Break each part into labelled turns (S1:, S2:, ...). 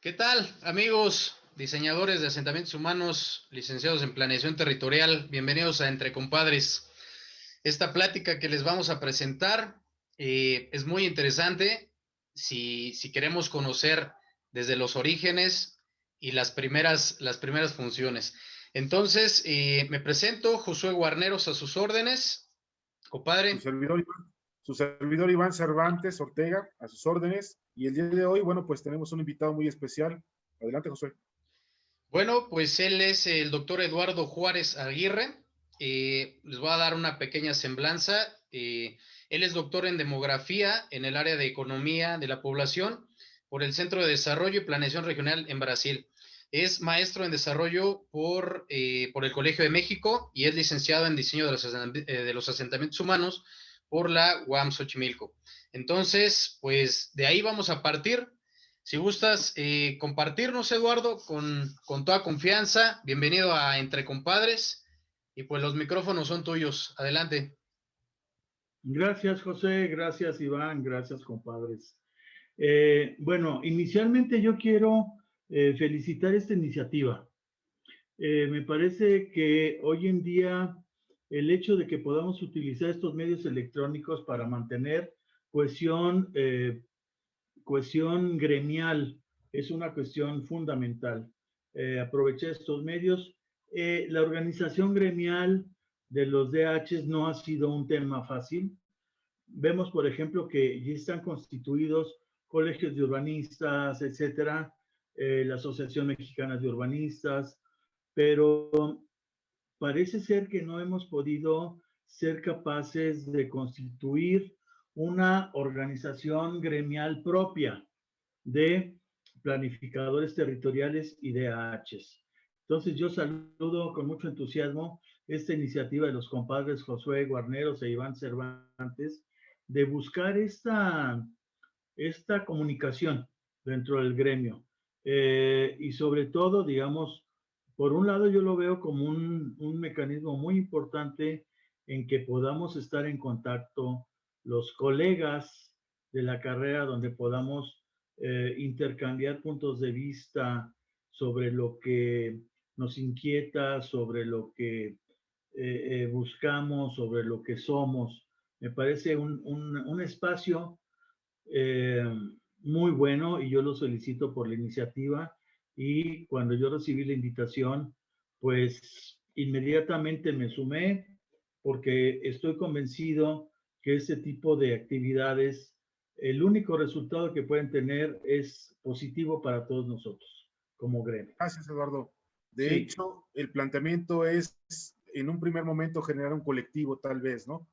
S1: ¿Qué tal, amigos, diseñadores de asentamientos humanos, licenciados en planeación territorial? Bienvenidos a Entre Compadres. Esta plática que les vamos a presentar es muy interesante si queremos conocer desde los orígenes y las primeras funciones. Entonces, me presento, Josué Guarneros, a sus órdenes,
S2: Su
S1: compadre.
S2: servidor, su servidor Iván Cervantes Ortega, a sus órdenes. Y el día de hoy, bueno, pues tenemos un invitado muy especial. Adelante, Josué.
S1: Bueno, pues él es el doctor Eduardo Juárez Aguirre. Les voy a dar una pequeña semblanza. Él es doctor en demografía en el área de economía de la población por el Centro de Desarrollo y Planeación Regional en Brasil. Es maestro en desarrollo por el Colegio de México y es licenciado en diseño de los asentamientos humanos por la UAM Xochimilco. Entonces, pues de ahí vamos a partir. Si gustas compartirnos, Eduardo, con toda confianza, bienvenido a Entre Compadres y pues los micrófonos son tuyos. Adelante.
S3: Gracias, José. Gracias, Iván. Gracias, compadres. Bueno, inicialmente yo quiero felicitar esta iniciativa. Me parece que hoy en día el hecho de que podamos utilizar estos medios electrónicos para mantener cohesión, cohesión gremial es una cuestión fundamental. Aprovechar estos medios. La organización gremial de los DHs no ha sido un tema fácil. Vemos, por ejemplo, que ya están constituidos colegios de urbanistas, etcétera, la Asociación Mexicana de Urbanistas, pero parece ser que no hemos podido ser capaces de constituir una organización gremial propia de planificadores territoriales y DHs. Entonces yo saludo con mucho entusiasmo esta iniciativa de los compadres Josué Guarneros e Iván Cervantes de buscar esta comunicación dentro del gremio. Y sobre todo, digamos, por un lado yo lo veo como un mecanismo muy importante en que podamos estar en contacto los colegas de la carrera, donde podamos intercambiar puntos de vista sobre lo que nos inquieta, sobre lo que buscamos, sobre lo que somos. Me parece un espacio eh, muy bueno y yo los felicito por la iniciativa. Y cuando yo recibí la invitación, pues inmediatamente me sumé porque estoy convencido que ese tipo de actividades, el único resultado que pueden tener es positivo para todos nosotros como gremio.
S2: Gracias, Eduardo. De
S3: Sí,
S2: hecho, el planteamiento es, en un primer momento, generar un colectivo, tal vez, ¿no?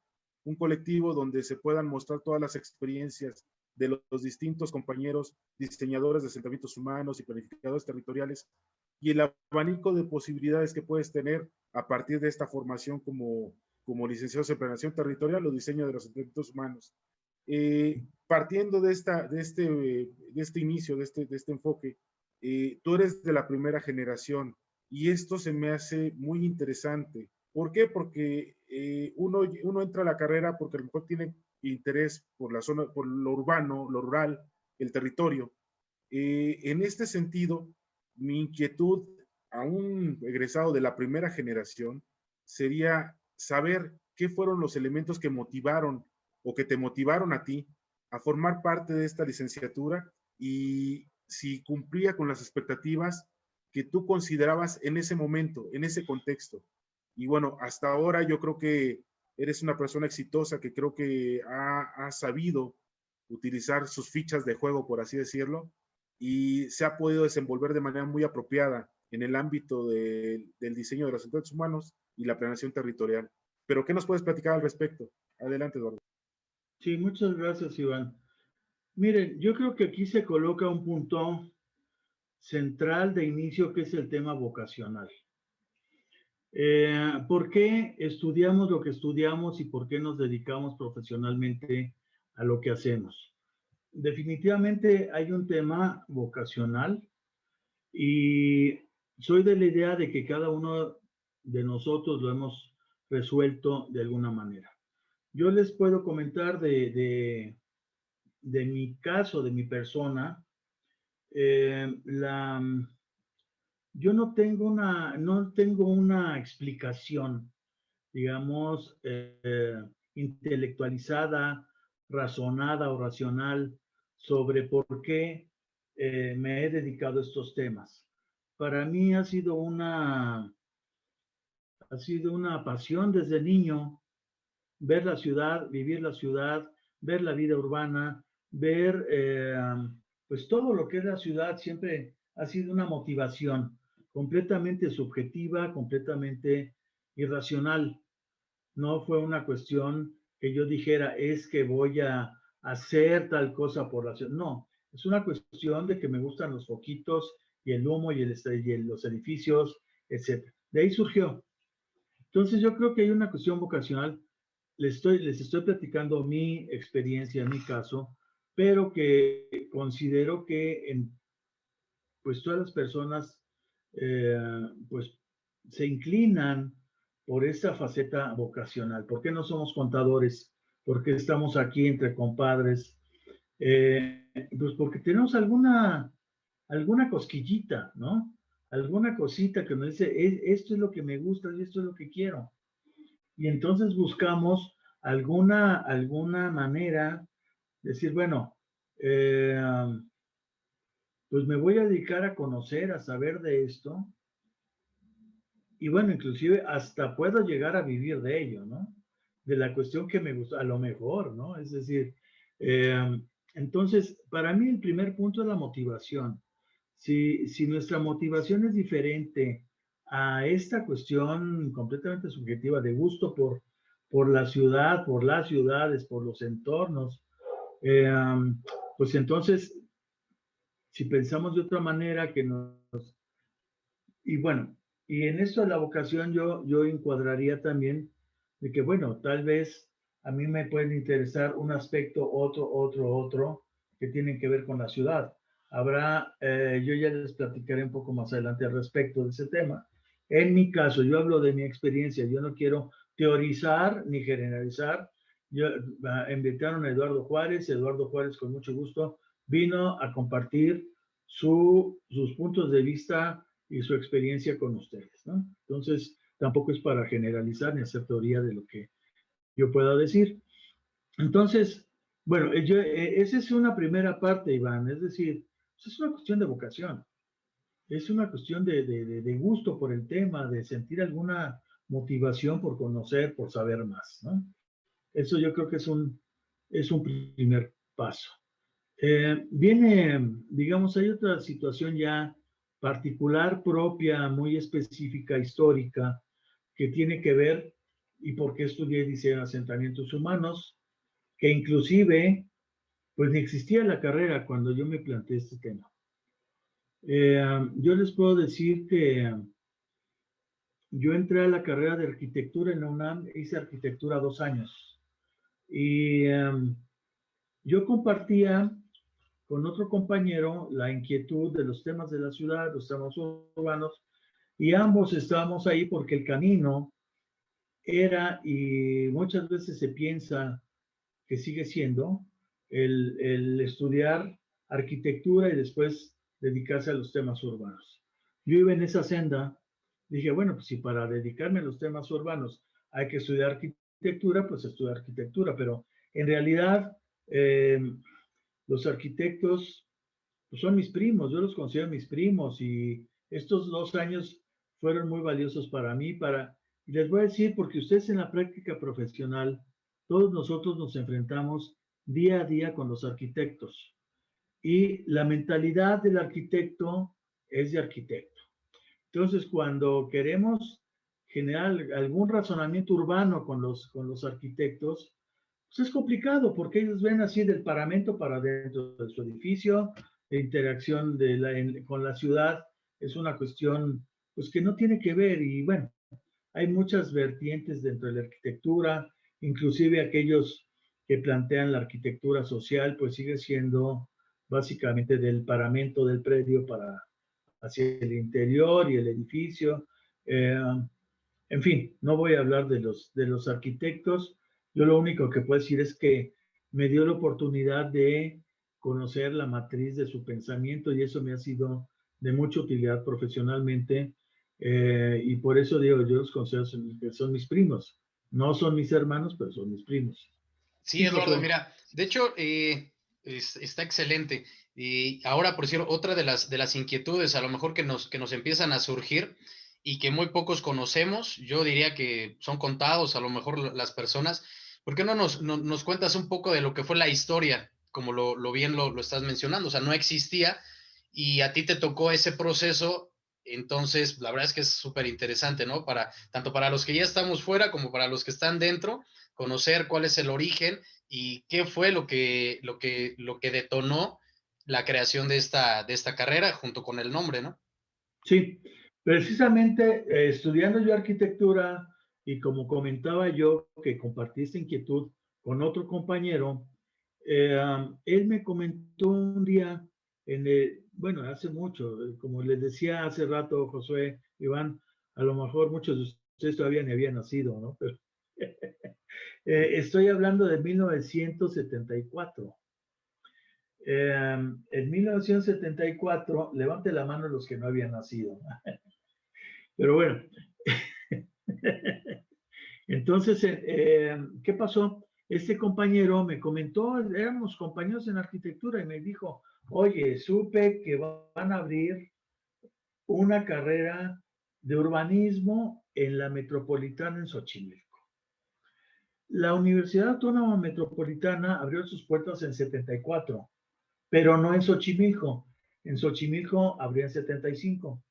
S2: Un colectivo donde se puedan mostrar todas las experiencias de los distintos compañeros diseñadores de asentamientos humanos y planificadores territoriales y el abanico de posibilidades que puedes tener a partir de esta formación como licenciados en planeación territorial o diseño de los asentamientos humanos. Partiendo de este inicio, de este enfoque, tú eres de la primera generación y esto se me hace muy interesante. ¿Por qué? Porque uno entra a la carrera porque a lo mejor tiene interés por la zona, por lo urbano, lo rural, el territorio. En este sentido, mi inquietud a un egresado de la primera generación sería saber qué fueron los elementos que motivaron o que te motivaron a ti a formar parte de esta licenciatura y si cumplía con las expectativas que tú considerabas en ese momento, en ese contexto. Y bueno, hasta ahora yo creo que eres una persona exitosa que creo que ha sabido utilizar sus fichas de juego, por así decirlo, y se ha podido desenvolver de manera muy apropiada en el ámbito del diseño de los asentamientos humanos y la planeación territorial. Pero, ¿qué nos puedes platicar al respecto? Adelante, Eduardo.
S3: sí, muchas gracias, Iván. Miren, yo creo que aquí se coloca un punto central de inicio que es el tema vocacional. ¿Por qué estudiamos lo que estudiamos y por qué nos dedicamos profesionalmente a lo que hacemos? Definitivamente hay un tema vocacional y soy de la idea de que cada uno de nosotros lo hemos resuelto de alguna manera. Yo les puedo comentar de mi caso, de mi persona. yo no tengo una explicación, digamos, intelectualizada, razonada o racional sobre por qué me he dedicado a estos temas. Para mí ha sido una pasión desde niño, ver la ciudad, vivir la ciudad, ver la vida urbana, ver pues todo lo que es la ciudad siempre ha sido una motivación completamente subjetiva, completamente irracional. No fue una cuestión que yo dijera, es que voy a hacer tal cosa por la ciudad. No, es una cuestión de que me gustan los foquitos y el humo y los edificios, etc. De ahí surgió. Entonces yo creo que hay una cuestión vocacional. Les estoy platicando mi experiencia, en mi caso, pero que considero que pues todas las personas pues se inclinan por esa faceta vocacional. ¿Por qué no somos contadores? ¿Por qué estamos aquí entre compadres? Pues porque tenemos alguna cosquillita, ¿no? Alguna cosita que nos dice, esto es lo que me gusta y esto es lo que quiero. Y entonces buscamos alguna manera de decir, bueno, pues me voy a dedicar a conocer, a saber de esto. Y bueno, inclusive hasta puedo llegar a vivir de ello, ¿no? De la cuestión que me gusta, a lo mejor, ¿no? Es decir, entonces, para mí el primer punto es la motivación. Si nuestra motivación es diferente a esta cuestión completamente subjetiva de gusto por la ciudad, por las ciudades, por los entornos, pues entonces, si pensamos de otra manera que nos... Y bueno, y en esto de la vocación yo encuadraría también de que, bueno, tal vez a mí me puede interesar un aspecto, otro, que tienen que ver con la ciudad. Yo ya les platicaré un poco más adelante al respecto de ese tema. En mi caso, yo hablo de mi experiencia, yo no quiero teorizar ni generalizar. Invitaron a Eduardo Juárez con mucho gusto vino a compartir sus puntos de vista y su experiencia con ustedes, ¿no? Entonces, tampoco es para generalizar ni hacer teoría de lo que yo pueda decir. Entonces, bueno, esa es una primera parte, Iván, es decir, pues es una cuestión de vocación, es una cuestión de gusto por el tema, de sentir alguna motivación por conocer, por saber más, ¿no? Eso yo creo que es un primer paso. Digamos, hay otra situación ya particular, propia, muy específica, histórica, que tiene que ver, y por qué estudié diseño de asentamientos humanos, que inclusive, pues ni existía la carrera cuando yo me planteé este tema. Yo les puedo decir que yo entré a la carrera de arquitectura en la UNAM, hice arquitectura 2 años, y yo compartía con otro compañero la inquietud de los temas de la ciudad, los temas urbanos, y ambos estábamos ahí porque el camino era, y muchas veces se piensa que sigue siendo, el estudiar arquitectura y después dedicarse a los temas urbanos. Yo iba en esa senda, dije, bueno, pues si para dedicarme a los temas urbanos hay que estudiar arquitectura, pues estudiar arquitectura, pero en realidad los arquitectos pues son mis primos, yo los considero mis primos y estos 2 años fueron muy valiosos para mí, y les voy a decir, porque ustedes en la práctica profesional, todos nosotros nos enfrentamos día a día con los arquitectos y la mentalidad del arquitecto es de arquitecto. Entonces, cuando queremos generar algún razonamiento urbano con los arquitectos, pues es complicado porque ellos ven así del paramento para dentro de su edificio, la interacción con la ciudad es una cuestión pues que no tiene que ver y bueno, hay muchas vertientes dentro de la arquitectura, inclusive aquellos que plantean la arquitectura social pues sigue siendo básicamente del paramento del predio hacia el interior y el edificio. En fin, no voy a hablar de los arquitectos. Yo lo único que puedo decir es que me dio la oportunidad de conocer la matriz de su pensamiento y eso me ha sido de mucha utilidad profesionalmente y por eso digo, yo los considero que son mis primos. No son mis hermanos, pero son mis primos.
S1: Sí, Eduardo, mira, de hecho, está excelente. Y ahora, por decir, otra de las inquietudes a lo mejor que nos empiezan a surgir y que muy pocos conocemos, yo diría que son contados a lo mejor las personas. ¿Por qué no nos cuentas un poco de lo que fue la historia, como lo bien lo estás mencionando? O sea, no existía y a ti te tocó ese proceso, entonces la verdad es que es súper interesante, ¿no? Tanto para los que ya estamos fuera como para los que están dentro, conocer cuál es el origen y qué fue lo que detonó la creación de esta carrera junto con el nombre, ¿no?
S3: Sí, precisamente estudiando yo arquitectura y como comentaba yo que compartí esta inquietud con otro compañero, él me comentó un día, bueno, hace mucho, como les decía hace rato, Josué, Iván, a lo mejor muchos de ustedes todavía ni habían nacido, ¿no? Pero estoy hablando de 1974. En 1974, levante la mano los que no habían nacido. Pero bueno, entonces, ¿qué pasó? Este compañero me comentó, éramos compañeros en arquitectura y me dijo, oye, supe que van a abrir una carrera de urbanismo en la Metropolitana en Xochimilco. La Universidad Autónoma Metropolitana abrió sus puertas en 74, pero no en Xochimilco. En Xochimilco abrió en 75.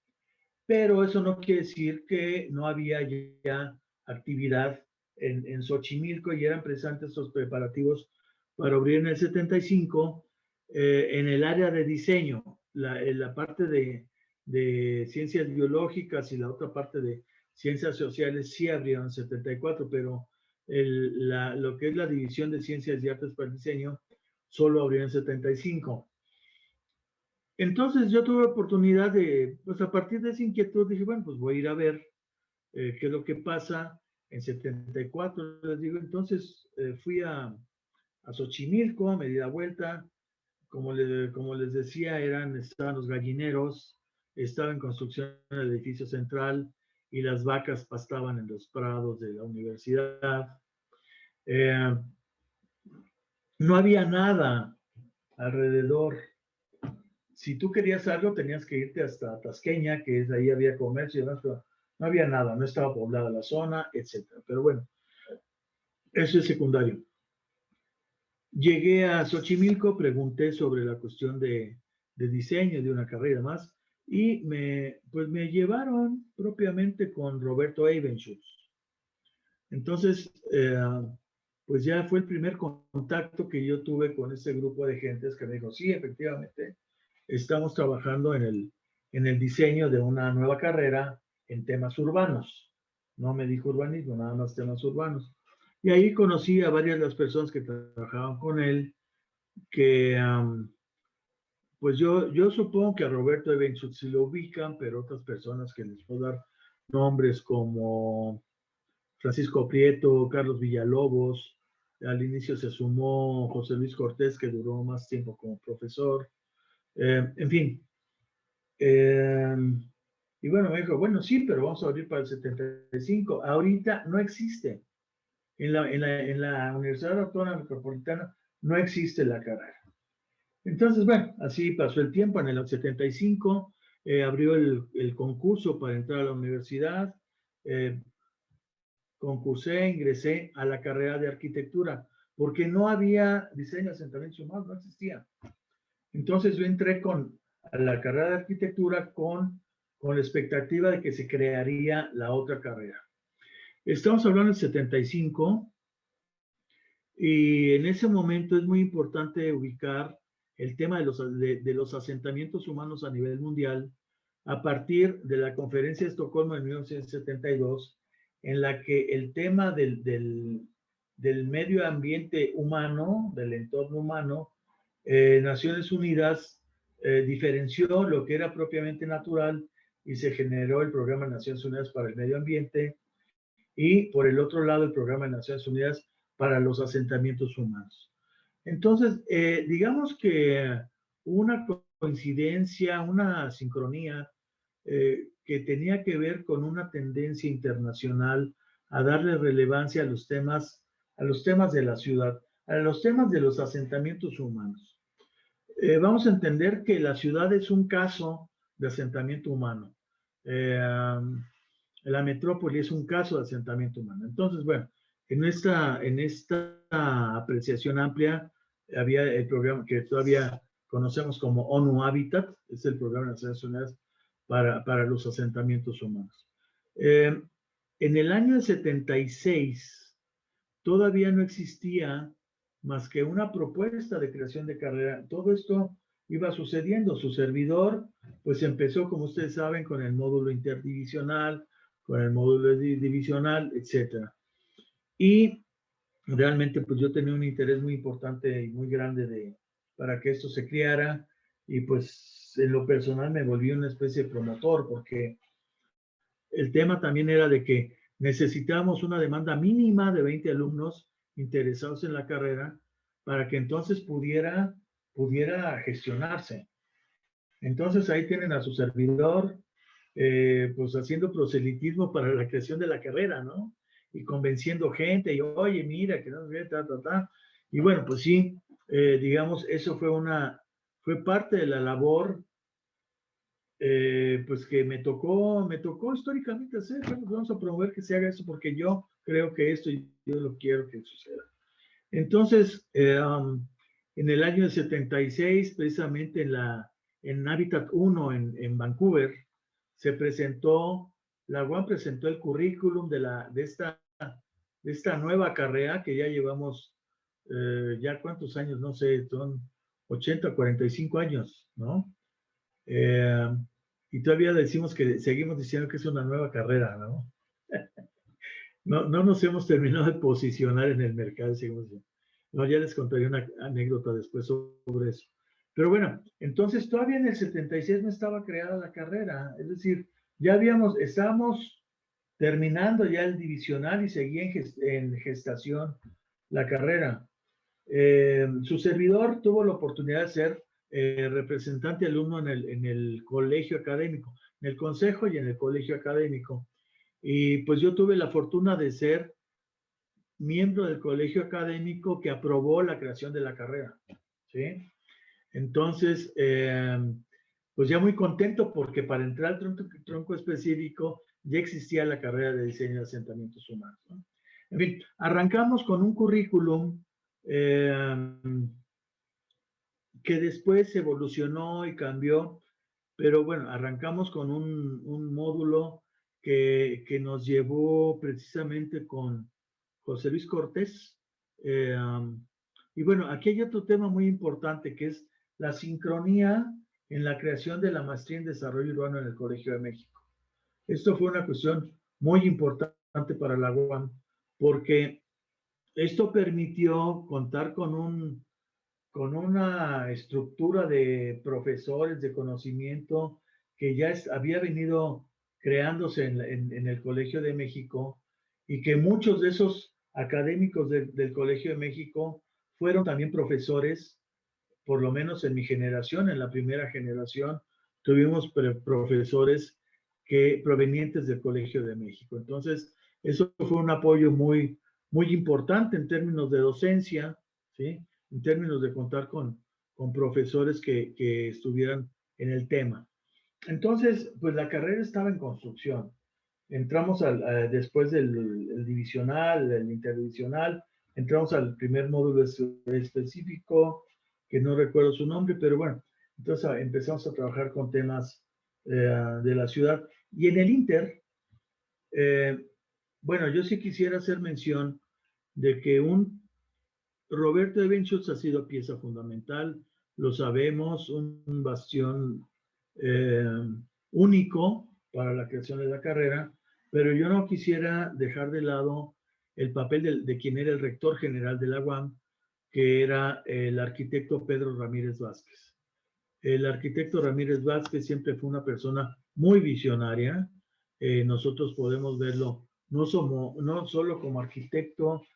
S3: Pero eso no quiere decir que no había ya actividad en Xochimilco y eran precisamente estos preparativos para abrir en el 75 en el área de diseño, la parte de ciencias biológicas y la otra parte de ciencias sociales sí abrieron en 74, pero lo que es la división de ciencias y artes para el diseño solo abrió en 75. Entonces yo tuve oportunidad de, pues a partir de esa inquietud dije, bueno, pues voy a ir a ver qué es lo que pasa en 74. Les digo, entonces fui a Xochimilco, me di la vuelta, como les decía, estaban los gallineros, estaba en construcción el edificio central y las vacas pastaban en los prados de la universidad. No había nada alrededor. Si tú querías algo, tenías que irte hasta Tasqueña, que es ahí había comercio y demás, pero no había nada, no estaba poblada la zona, etc. Pero bueno, eso es secundario. Llegué a Xochimilco, pregunté sobre la cuestión de diseño de una carrera más y pues me llevaron propiamente con Roberto Evenschutz. Entonces, pues ya fue el primer contacto que yo tuve con ese grupo de gentes que me dijo, sí, efectivamente, estamos trabajando en el diseño de una nueva carrera en temas urbanos. No me dijo urbanismo, nada más temas urbanos. Y ahí conocí a varias de las personas que trabajaban con él, que pues yo supongo que a Roberto Evenschutz sí lo ubican, pero otras personas que les puedo dar nombres como Francisco Prieto, Carlos Villalobos, al inicio se sumó José Luis Cortés, que duró más tiempo como profesor, en fin. Y bueno, me dijo, bueno, sí, pero vamos a abrir para el 75. Ahorita no existe. En la Universidad Autónoma Metropolitana no existe la carrera. Entonces, bueno, así pasó el tiempo. En el 75 abrió el concurso para entrar a la universidad. Concursé, ingresé a la carrera de arquitectura, porque no había diseño, asentamientos humanos, no existía. Entonces yo entré a la carrera de arquitectura con la expectativa de que se crearía la otra carrera. Estamos hablando del 75 y en ese momento es muy importante ubicar el tema de los asentamientos humanos a nivel mundial a partir de la Conferencia de Estocolmo de 1972, en la que el tema del medio ambiente humano, del entorno humano, Naciones Unidas diferenció lo que era propiamente natural y se generó el Programa de Naciones Unidas para el Medio Ambiente y por el otro lado el Programa de Naciones Unidas para los asentamientos humanos. Entonces, digamos que una coincidencia, una sincronía que tenía que ver con una tendencia internacional a darle relevancia a los temas de la ciudad, a los temas de los asentamientos humanos. Vamos a entender que la ciudad es un caso de asentamiento humano. La metrópoli es un caso de asentamiento humano. Entonces, bueno, en esta apreciación amplia había el programa que todavía conocemos como ONU Habitat, es el programa de Naciones Unidas para los asentamientos humanos. En el año 76 todavía no existía más que una propuesta de creación de carrera. Todo esto iba sucediendo. Su servidor, pues empezó, como ustedes saben, con el módulo interdivisional, con el módulo divisional, etc. Y realmente, pues yo tenía un interés muy importante y muy grande para que esto se creara, y pues en lo personal me volví una especie de promotor, porque el tema también era de que necesitábamos una demanda mínima de 20 alumnos interesados en la carrera para que entonces pudiera gestionarse. Entonces ahí tienen a su servidor, pues haciendo proselitismo para la creación de la carrera, ¿no? Y convenciendo gente, y oye, mira, que no sé, ta. Y bueno, pues sí, digamos, eso fue parte de la labor, pues que me tocó históricamente hacer. Bueno, vamos a promover que se haga eso porque yo creo que esto y yo lo quiero que suceda. Entonces, en el año 76, precisamente en Habitat 1 en Vancouver, la UAM presentó el currículum de esta nueva carrera que ya llevamos, ya cuántos años, no sé, son 80, 45 años, ¿no? Y todavía seguimos diciendo que es una nueva carrera, ¿no? No nos hemos terminado de posicionar en el mercado, seguimos diciendo. No, ya les contaré una anécdota después sobre eso. Pero bueno, entonces todavía en el 76 no estaba creada la carrera, es decir, estábamos terminando ya el divisional y seguía en gestación la carrera. Su servidor tuvo la oportunidad de ser representante alumno en el colegio académico, en el consejo y en el colegio académico. Y pues yo tuve la fortuna de ser miembro del colegio académico que aprobó la creación de la carrera, ¿sí? Entonces, pues ya muy contento porque para entrar al tronco específico ya existía la carrera de diseño de asentamientos humanos, ¿no? En fin, arrancamos con un currículum que después evolucionó y cambió, pero bueno, arrancamos con un módulo que nos llevó precisamente con José Luis Cortés. Y bueno, aquí hay otro tema muy importante que es la sincronía en la creación de la maestría en desarrollo urbano en el Colegio de México. Esto fue una cuestión muy importante para la UAM porque esto permitió contar con una estructura de profesores de conocimiento que ya había venido creándose en el Colegio de México, y que muchos de esos académicos del Colegio de México fueron también profesores, por lo menos en mi generación, en la primera generación, tuvimos profesores provenientes del Colegio de México. Entonces, eso fue un apoyo muy, muy importante en términos de docencia, ¿sí? En términos de contar con profesores que estuvieran en el tema. Entonces, pues la carrera estaba en construcción. Entramos después del divisional, del interdivisional, entramos al primer módulo específico, que no recuerdo su nombre, pero bueno, entonces empezamos a trabajar con temas de la ciudad. Y en el Inter, bueno, yo sí quisiera hacer mención de que Roberto Evenchos ha sido pieza fundamental, lo sabemos, un bastión único para la creación de la carrera, pero yo no quisiera dejar de lado el papel de quien era el rector general de la UAM, que era el arquitecto Pedro Ramírez Vázquez. El arquitecto Ramírez Vázquez siempre fue una persona muy visionaria. Nosotros podemos verlo no solo como arquitecto,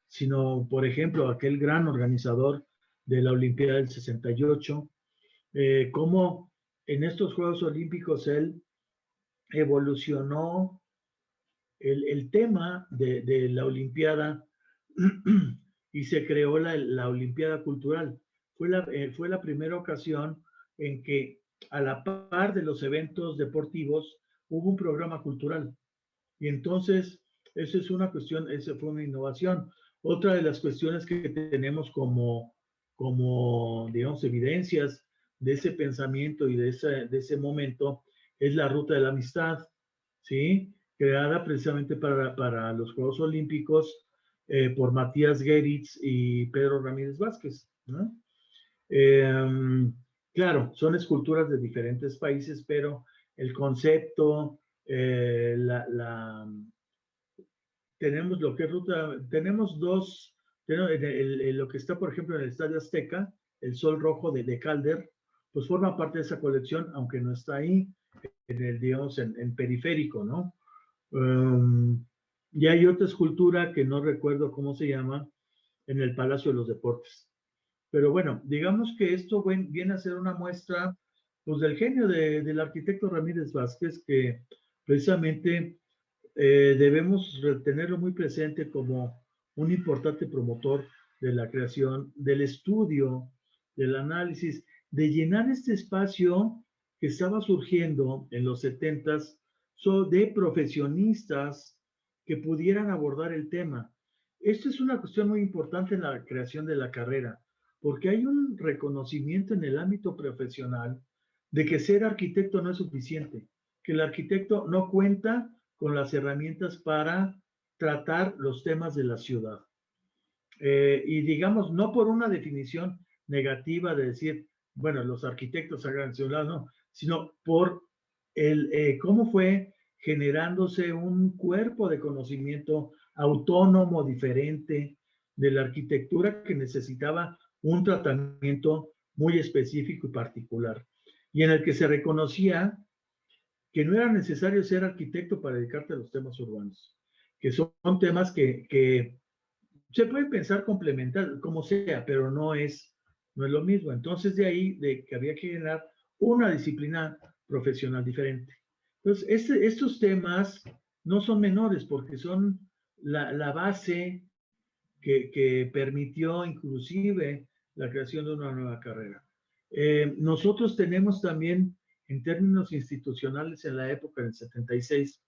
S3: sino, por ejemplo, aquel gran organizador de la Olimpiada del 68, cómo en estos Juegos Olímpicos él evolucionó el tema de la Olimpiada y se creó la Olimpiada Cultural. Fue la primera ocasión en que a la par de los eventos deportivos hubo un programa cultural. Y entonces, esa es una cuestión, esa fue una innovación. Otra de las cuestiones que tenemos como digamos, evidencias de ese pensamiento y de ese momento es la Ruta de la Amistad, ¿sí? Creada precisamente para los Juegos Olímpicos por Matías Geritz y Pedro Ramírez Vázquez, ¿no? Claro, son esculturas de diferentes países, pero el concepto, tenemos lo que es ruta, tenemos dos, lo que está, por ejemplo, en el Estadio Azteca, el Sol Rojo de Calder, pues forma parte de esa colección, aunque no está ahí, digamos, en periférico, ¿no? Y hay otra escultura que no recuerdo cómo se llama, en el Palacio de los Deportes. Pero bueno, digamos que esto viene a ser una muestra pues, del genio del arquitecto Ramírez Vázquez, que precisamente debemos tenerlo muy presente como un importante promotor de la creación, del estudio, del análisis, de llenar este espacio que estaba surgiendo en los 70s de profesionistas que pudieran abordar el tema. Esto es una cuestión muy importante en la creación de la carrera, porque hay un reconocimiento en el ámbito profesional de que ser arquitecto no es suficiente, que el arquitecto no cuenta con las herramientas para tratar los temas de la ciudad. Y digamos, no por una definición negativa de decir, bueno, los arquitectos hagan ciudad, no, sino por cómo fue generándose un cuerpo de conocimiento autónomo, diferente de la arquitectura que necesitaba un tratamiento muy específico y particular, y en el que se reconocía que no era necesario ser arquitecto para dedicarte a los temas urbanos, que son temas que se pueden pensar complementar, como sea, pero no es lo mismo. Entonces, de ahí de que había que generar una disciplina profesional diferente. Entonces, estos temas no son menores porque son la base que permitió inclusive la creación de una nueva carrera. Nosotros tenemos también, en términos institucionales, en la época del 76,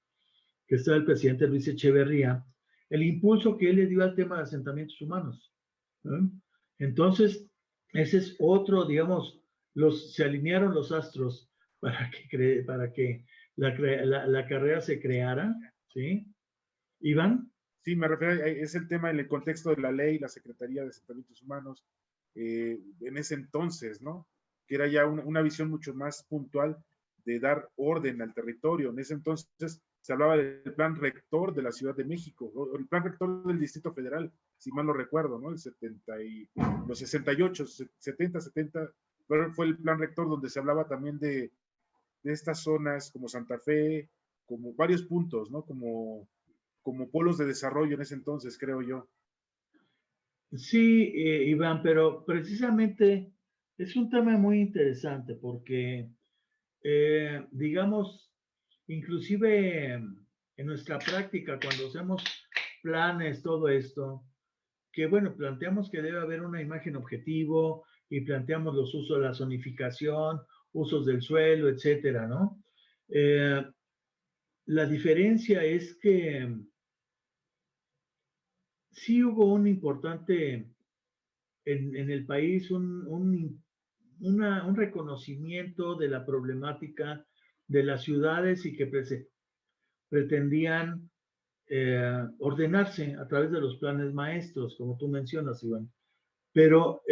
S3: que estaba el presidente Luis Echeverría, el impulso que él le dio al tema de asentamientos humanos, ¿no? Entonces, ese es otro, digamos, se alinearon los astros para que la carrera se creara, ¿sí? Iván.
S2: Sí, me refiero, es el tema en el contexto de la ley, la Secretaría de Asentamientos Humanos, en ese entonces, ¿no? Que era ya una visión mucho más puntual de dar orden al territorio. En ese entonces se hablaba del plan rector de la Ciudad de México, o el plan rector del Distrito Federal, si mal no recuerdo, ¿no? Los 68, 70, 70, fue el plan rector donde se hablaba también de estas zonas como Santa Fe, como varios puntos, ¿no? Como polos de desarrollo en ese entonces, creo yo.
S3: Sí, Iván, pero precisamente es un tema muy interesante porque, digamos, inclusive en nuestra práctica, cuando hacemos planes, todo esto, que bueno, planteamos que debe haber una imagen objetivo y planteamos los usos de la zonificación, usos del suelo, etcétera, ¿no? La diferencia es que sí hubo un importante en el país, un reconocimiento de la problemática de las ciudades y que pretendían ordenarse a través de los planes maestros, como tú mencionas, Iván. Pero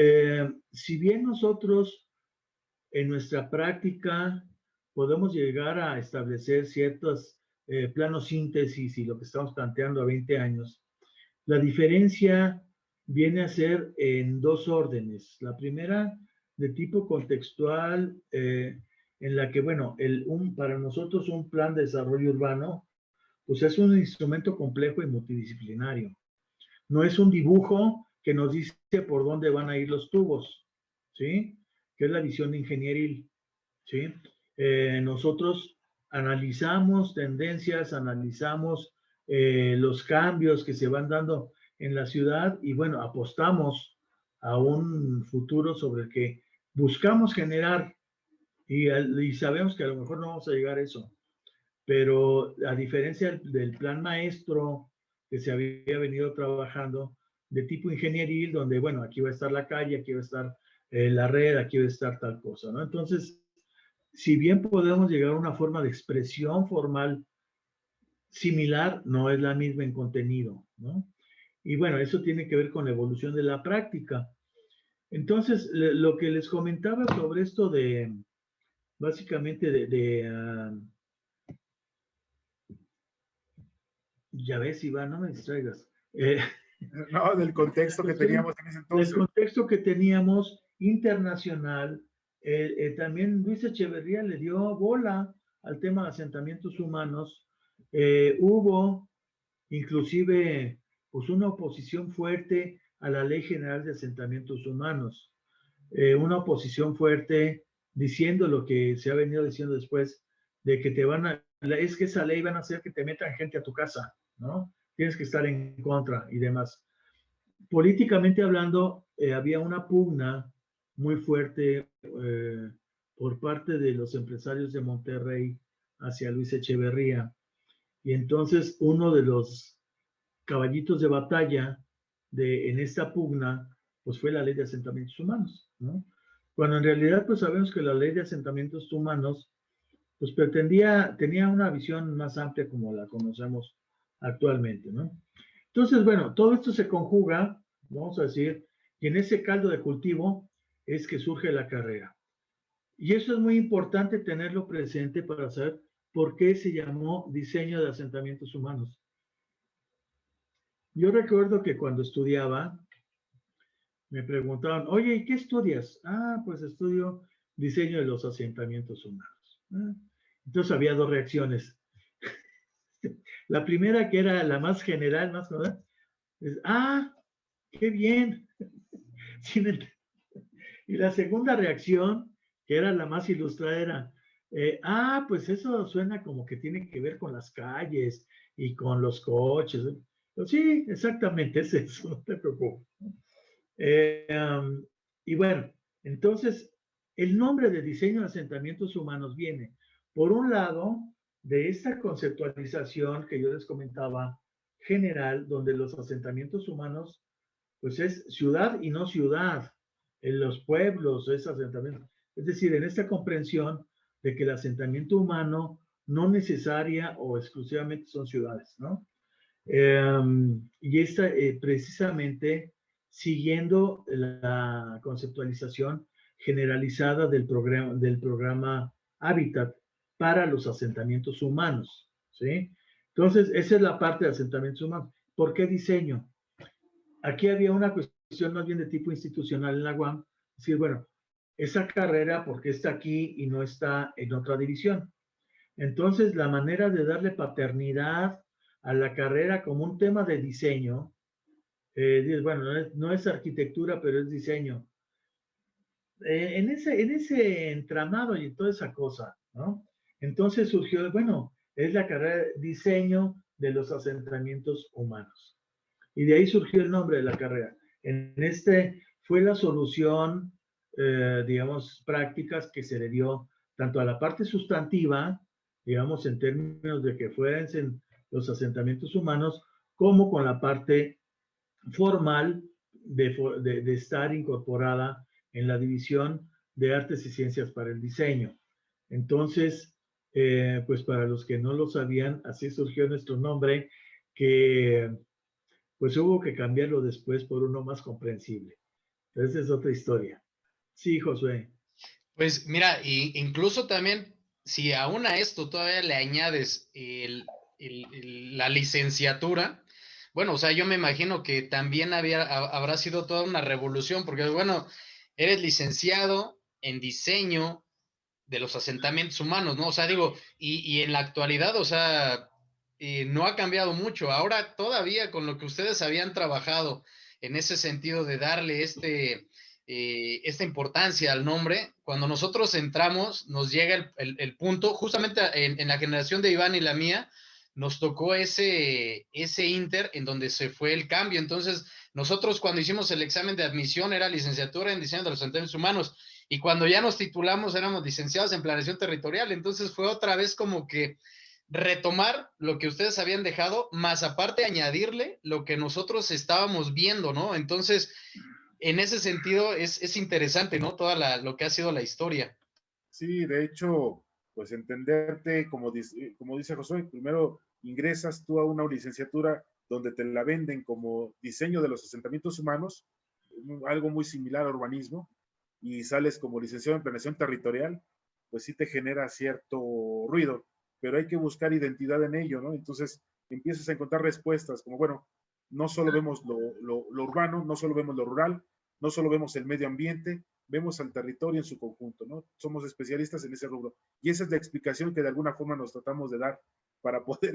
S3: si bien nosotros en nuestra práctica podemos llegar a establecer ciertos planos síntesis y lo que estamos planteando a 20 años, la diferencia viene a ser en dos órdenes. La primera, de tipo contextual, en la que, bueno, para nosotros un plan de desarrollo urbano, pues es un instrumento complejo y multidisciplinario. No es un dibujo que nos dice por dónde van a ir los tubos, ¿sí? Que es la visión ingenieril, ¿sí? Nosotros analizamos tendencias, analizamos los cambios que se van dando en la ciudad y bueno, apostamos a un futuro sobre el que buscamos generar y sabemos que a lo mejor no vamos a llegar a eso, pero a diferencia del plan maestro que se había venido trabajando de tipo ingenieril, donde bueno, aquí va a estar la calle, aquí va a estar la red, aquí va a estar tal cosa, ¿no? Entonces, si bien podemos llegar a una forma de expresión formal similar, no es la misma en contenido, ¿no? Y bueno, eso tiene que ver con la evolución de la práctica. Entonces, lo que les comentaba sobre esto de, básicamente ya ves, Iván, no me distraigas.
S2: No, del contexto que teníamos en ese entonces.
S3: Del contexto que teníamos internacional, también Luis Echeverría le dio bola al tema de asentamientos humanos. Hubo inclusive pues una oposición fuerte a la Ley General de Asentamientos Humanos, una oposición fuerte diciendo lo que se ha venido diciendo después, de que es que esa ley van a hacer que te metan gente a tu casa, ¿no? Tienes que estar en contra y demás. Políticamente hablando, había una pugna muy fuerte por parte de los empresarios de Monterrey hacia Luis Echeverría. Y entonces uno de los caballitos de batalla en esta pugna, pues fue la ley de asentamientos humanos, ¿no? Cuando en realidad, pues sabemos que la ley de asentamientos humanos, pues tenía una visión más amplia como la conocemos actualmente, ¿no? Entonces, bueno, todo esto se conjuga, vamos a decir, y en ese caldo de cultivo es que surge la carrera. Y eso es muy importante tenerlo presente para saber por qué se llamó diseño de asentamientos humanos. Yo recuerdo que cuando estudiaba, me preguntaban, oye, ¿y qué estudias? Ah, pues estudio diseño de los asentamientos humanos. Entonces había dos reacciones. La primera, que era la más general, más general, es, qué bien. Y la segunda reacción, que era la más ilustrada, era, pues eso suena como que tiene que ver con las calles y con los coches. Pues sí, exactamente, es eso, no te preocupes. Y bueno, entonces, el nombre de diseño de asentamientos humanos viene, por un lado, de esta conceptualización que yo les comentaba, general, donde los asentamientos humanos, pues es ciudad y no ciudad, en los pueblos, es asentamiento. Es decir, en esta comprensión de que el asentamiento humano no necesaria o exclusivamente son ciudades, ¿no? Y esta precisamente siguiendo la conceptualización generalizada del programa Hábitat para los asentamientos humanos, ¿sí? Entonces, esa es la parte de asentamientos humanos. ¿Por qué diseño? Aquí había una cuestión más bien de tipo institucional en la UAM, es decir, bueno, esa carrera, ¿por qué está aquí y no está en otra división? Entonces, la manera de darle paternidad a la carrera como un tema de diseño, bueno, no es arquitectura, pero es diseño. En ese entramado y toda esa cosa, ¿no? Entonces surgió, bueno, es la carrera de diseño de los asentamientos humanos. Y de ahí surgió el nombre de la carrera. Fue la solución, digamos, prácticas que se le dio tanto a la parte sustantiva, digamos, en términos de que fueran los asentamientos humanos, como con la parte formal de estar incorporada en la división de artes y ciencias para el diseño. Entonces, pues para los que no lo sabían, así surgió nuestro nombre, que pues hubo que cambiarlo después por uno más comprensible. Esa es otra historia. Sí, Josué.
S1: Pues mira, incluso también, si aún a esto todavía le añades la licenciatura, bueno, o sea, yo me imagino que también habrá sido toda una revolución, porque bueno, eres licenciado en diseño de los asentamientos humanos, ¿no? O sea, digo, y en la actualidad, o sea, no ha cambiado mucho. Ahora todavía con lo que ustedes habían trabajado en ese sentido de darle esta importancia al nombre. Cuando nosotros entramos, nos llega el punto, justamente en la generación de Iván y la mía, nos tocó ese inter en donde se fue el cambio. Entonces, nosotros cuando hicimos el examen de admisión era licenciatura en diseño de los asentamientos humanos, y cuando ya nos titulamos éramos licenciados en planeación territorial. Entonces fue otra vez como que retomar lo que ustedes habían dejado, más aparte añadirle lo que nosotros estábamos viendo, ¿no? Entonces, en ese sentido es interesante, ¿no? Lo que ha sido la historia.
S2: Sí, de hecho, pues entenderte, como dice Josué, primero ingresas tú a una licenciatura donde te la venden como diseño de los asentamientos humanos, algo muy similar a urbanismo, y sales como licenciado en planeación territorial, pues sí te genera cierto ruido, pero hay que buscar identidad en ello, ¿no? Entonces empiezas a encontrar respuestas como, bueno, no solo vemos lo urbano, no solo vemos lo rural, no solo vemos el medio ambiente, vemos al territorio en su conjunto, ¿no? Somos especialistas en ese rubro. Y esa es la explicación que de alguna forma nos tratamos de dar para poder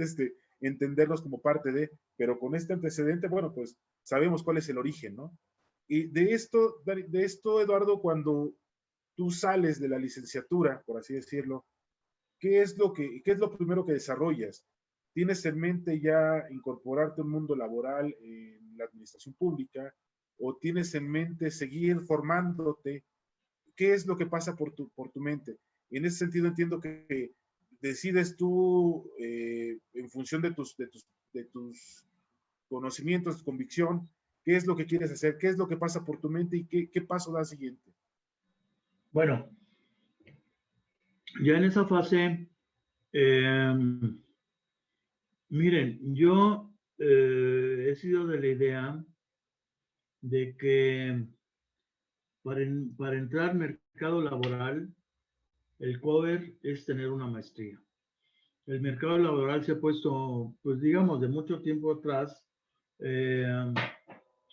S2: entendernos como parte de, pero con este antecedente, bueno, pues sabemos cuál es el origen, ¿no? Y de esto, Eduardo, cuando tú sales de la licenciatura, por así decirlo, ¿qué es lo primero que desarrollas? ¿Tienes en mente ya incorporarte al mundo laboral en la administración pública? ¿O tienes en mente seguir formándote? ¿Qué es lo que pasa por tu mente? En ese sentido entiendo que decides tú, en función de tus conocimientos, tu convicción, qué es lo que quieres hacer, qué es lo que pasa por tu mente y qué paso da siguiente.
S3: Bueno, ya en esa fase, miren, yo he sido de la idea de que para entrar al mercado laboral, el cover es tener una maestría. El mercado laboral se ha puesto, pues digamos, de mucho tiempo atrás,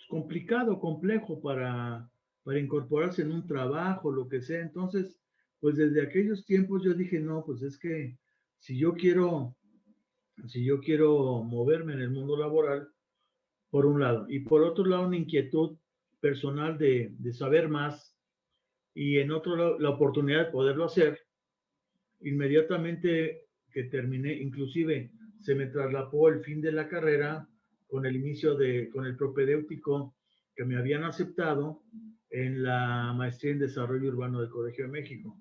S3: complicado, complejo para incorporarse en un trabajo, lo que sea. Entonces, pues desde aquellos tiempos yo dije, no, pues es que si yo quiero moverme en el mundo laboral, por un lado, y por otro lado, una inquietud personal de saber más, y en otro lado, la oportunidad de poderlo hacer, inmediatamente que terminé, inclusive se me traslapó el fin de la carrera con el inicio con el propedéutico que me habían aceptado en la maestría en desarrollo urbano del Colegio de México.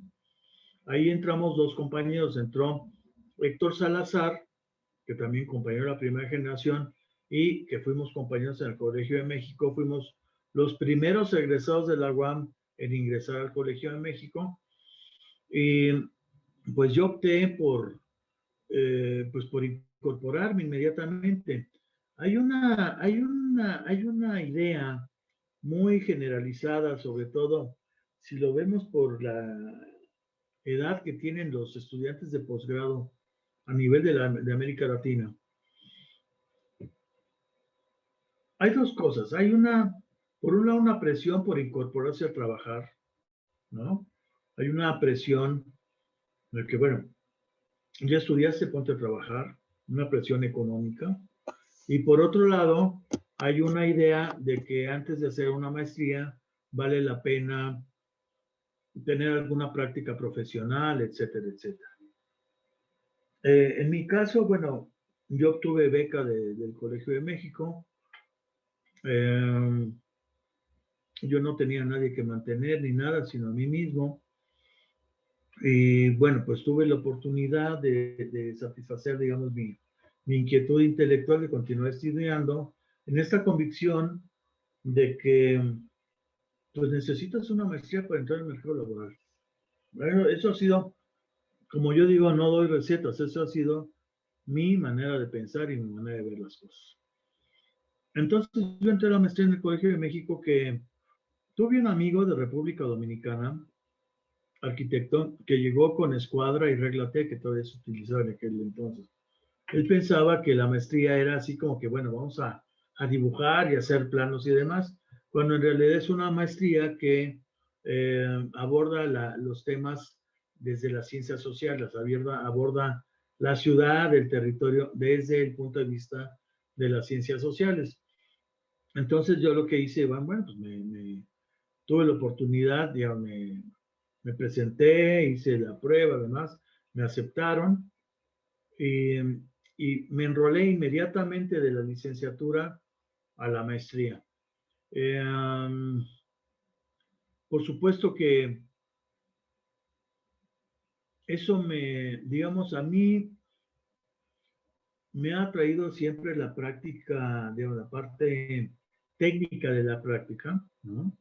S3: Ahí entramos dos compañeros, entró Héctor Salazar, que también compañero de la primera generación, y que fuimos compañeros en el Colegio de México, fuimos los primeros egresados de la UAM en ingresar al Colegio de México, y pues yo opté pues por incorporarme inmediatamente. Hay una idea muy generalizada, sobre todo si lo vemos por la edad que tienen los estudiantes de posgrado a nivel de América Latina. Hay dos cosas. Hay por un lado, una presión por incorporarse a trabajar, ¿no? Hay una presión de que, bueno, ya estudiaste, ponte a trabajar, una presión económica. Y por otro lado, hay una idea de que antes de hacer una maestría vale la pena tener alguna práctica profesional, etcétera, etcétera. En mi caso, bueno, yo obtuve beca del Colegio de México. Yo no tenía a nadie que mantener ni nada, sino a mí mismo. Y bueno, pues tuve la oportunidad de satisfacer, digamos, mi inquietud intelectual de continuar estudiando en esta convicción de que pues necesitas una maestría para entrar al mercado laboral. Bueno, eso ha sido, como yo digo, no doy recetas, eso ha sido mi manera de pensar y mi manera de ver las cosas. Entonces yo entré a la maestría en el Colegio de México, que tuve un amigo de República Dominicana, arquitecto, que llegó con escuadra y regla T, que todavía se utilizaba en aquel entonces. Él pensaba que la maestría era así como que, bueno, vamos a dibujar y hacer planos y demás, cuando en realidad es una maestría que aborda los temas desde las ciencias sociales, aborda la ciudad, el territorio, desde el punto de vista de las ciencias sociales. Entonces yo lo que hice, bueno, pues tuve la oportunidad, digamos, me presenté, hice la prueba, además, me aceptaron y, y me enrolé inmediatamente de la licenciatura a la maestría. Por supuesto que eso digamos, a mí me ha traído siempre la práctica, digamos, la parte técnica de la práctica, ¿no?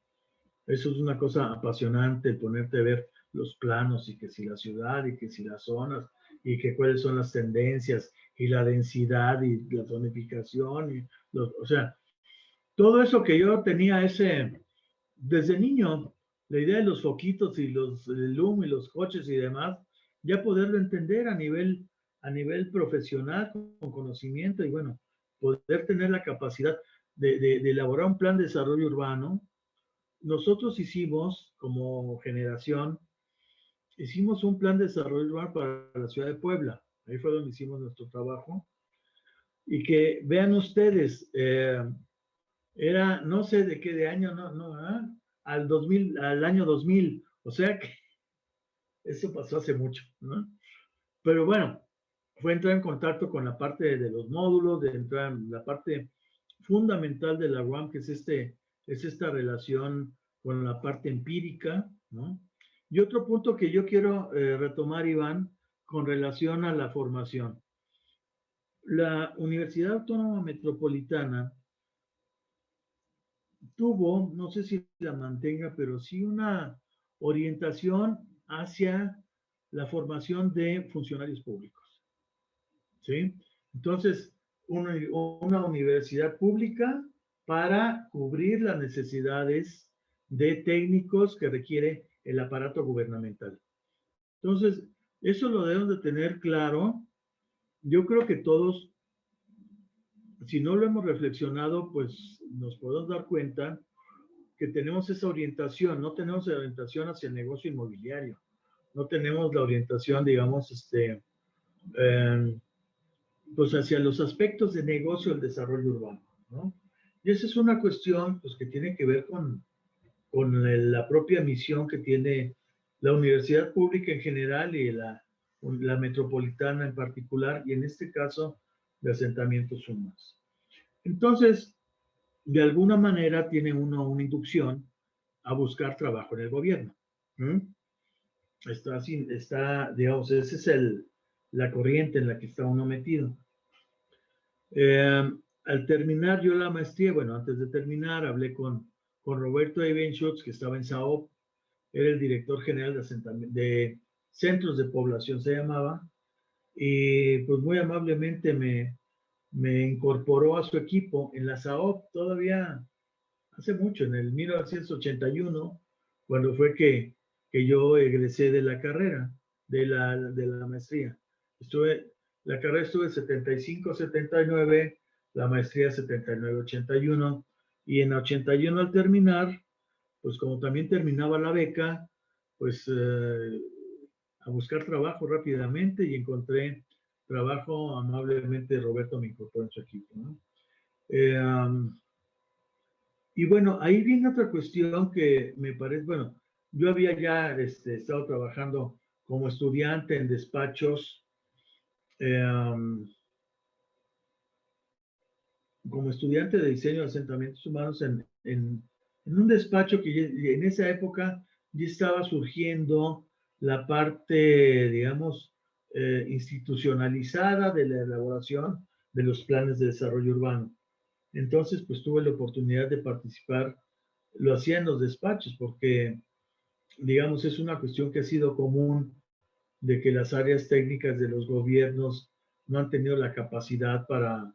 S3: Eso es una cosa apasionante, el ponerte a ver los planos y que si la ciudad y que si las zonas y que cuáles son las tendencias y la densidad y la zonificación y o sea, todo eso que yo tenía desde niño, la idea de los foquitos y el humo y los coches y demás, ya poderlo entender a nivel profesional, con conocimiento y bueno, poder tener la capacidad de elaborar un plan de desarrollo urbano. Nosotros hicimos, como generación, hicimos un plan de desarrollo urbano para la ciudad de Puebla. Ahí fue donde hicimos nuestro trabajo. Y que vean ustedes, era, no sé de qué de año, al 2000, al año 2000. O sea que eso pasó hace mucho, ¿no? Pero bueno, fue entrar en contacto con la parte de los módulos, de entrar en la parte fundamental de la UAM, que es esta relación con la parte empírica, ¿no? Y otro punto que yo quiero retomar, Iván, con relación a la formación. La Universidad Autónoma Metropolitana tuvo, no sé si la mantenga, pero sí una orientación hacia la formación de funcionarios públicos, ¿sí? Entonces, una universidad pública para cubrir las necesidades de técnicos que requiere el aparato gubernamental. Entonces, eso lo debemos de tener claro. Yo creo que todos, si no lo hemos reflexionado, pues nos podemos dar cuenta que tenemos esa orientación, no tenemos la orientación hacia el negocio inmobiliario, no tenemos la orientación, digamos, pues hacia los aspectos de negocio del desarrollo urbano, ¿no? Y esa es una cuestión, pues, que tiene que ver con la propia misión que tiene la universidad pública en general y la metropolitana en particular, y en este caso, de asentamientos humanos. Entonces, de alguna manera tiene uno una inducción a buscar trabajo en el gobierno. ¿Mm? Digamos, esa es la corriente en la que está uno metido. Al terminar yo la maestría, bueno, antes de terminar, hablé con Roberto Ebenschutz, que estaba en SAOP, era el director general de centros de población, se llamaba, y pues muy amablemente me incorporó a su equipo en la SAOP todavía hace mucho, en el 1981, cuando fue que yo egresé de la carrera, de la maestría. La carrera estuve 75, 79, la maestría 79, 81, y en 81 al terminar, pues como también terminaba la beca, pues a buscar trabajo rápidamente y encontré trabajo. Amablemente Roberto me incorporó en su equipo, ¿no? Y bueno, ahí viene otra cuestión que me parece, bueno, yo había ya estado trabajando como estudiante en despachos, como estudiante de diseño de asentamientos humanos en un despacho que en esa época ya estaba surgiendo la parte, digamos, institucionalizada de la elaboración de los planes de desarrollo urbano. Entonces, pues tuve la oportunidad de participar, lo hacía en los despachos, porque, digamos, es una cuestión que ha sido común de que las áreas técnicas de los gobiernos no han tenido la capacidad para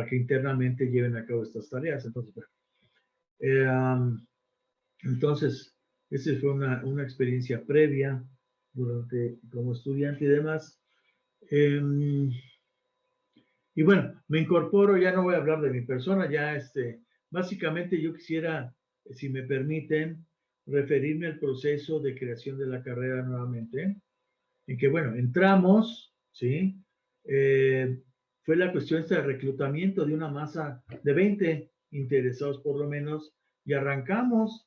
S3: que internamente lleven a cabo estas tareas. Entonces, bueno, entonces esa fue una experiencia previa como estudiante y demás. Y bueno, me incorporo, ya no voy a hablar de mi persona, ya básicamente yo quisiera, si me permiten, referirme al proceso de creación de la carrera nuevamente, en que, bueno, entramos, ¿sí? Fue la cuestión de reclutamiento de una masa de 20 interesados por lo menos, y arrancamos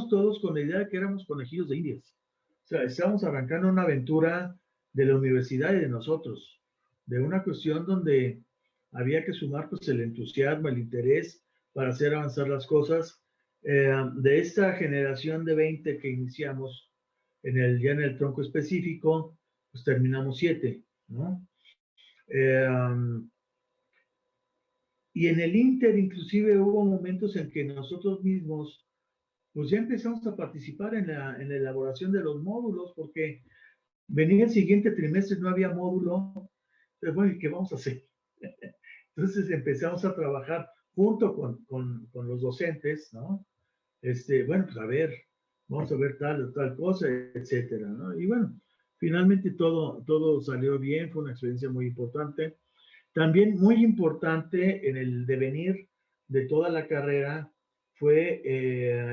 S3: todos con la idea de que éramos conejillos de indias. O sea, estábamos arrancando una aventura de la universidad y de nosotros, de una cuestión donde había que sumar pues el entusiasmo, el interés para hacer avanzar las cosas. De esta generación de 20 que iniciamos ya en el tronco específico, pues terminamos 7, ¿no? Y en el Inter inclusive hubo momentos en que nosotros mismos pues ya empezamos a participar en la elaboración de los módulos, porque venía el siguiente trimestre, no había módulo. Entonces, bueno, ¿y qué vamos a hacer? Entonces empezamos a trabajar junto con los docentes, ¿no? Bueno, pues a ver, vamos a ver tal cosa, etcétera, ¿no? Y bueno, finalmente todo salió bien, fue una experiencia muy importante. También muy importante en el devenir de toda la carrera fue